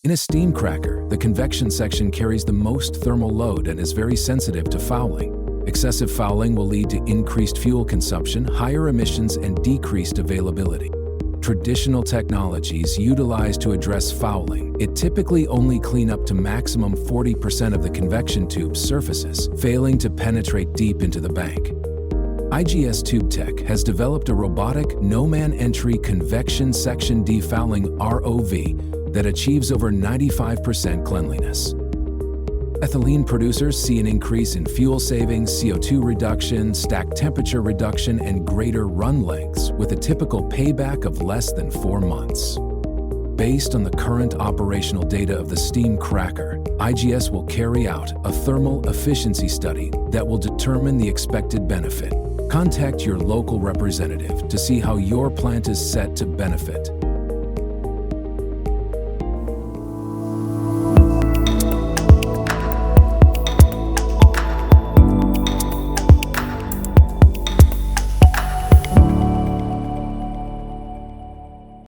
In a steam cracker, the convection section carries the most thermal load and is very sensitive to fouling. Excessive fouling will lead to increased fuel consumption, higher emissions, and decreased availability. Traditional technologies utilized to address fouling, it typically only clean up to maximum 40% of the convection tube's surfaces, failing to penetrate deep into the bank. IGS Tube Tech has developed a robotic, no-man entry convection section defouling ROV that achieves over 95% cleanliness. Ethylene producers see an increase in fuel savings, CO2 reduction, stack temperature reduction, and greater run lengths, with a typical payback of less than 4 months. Based on the current operational data of the steam cracker, IGS will carry out a thermal efficiency study that will determine the expected benefit. Contact your local representative to see how your plant is set to benefit.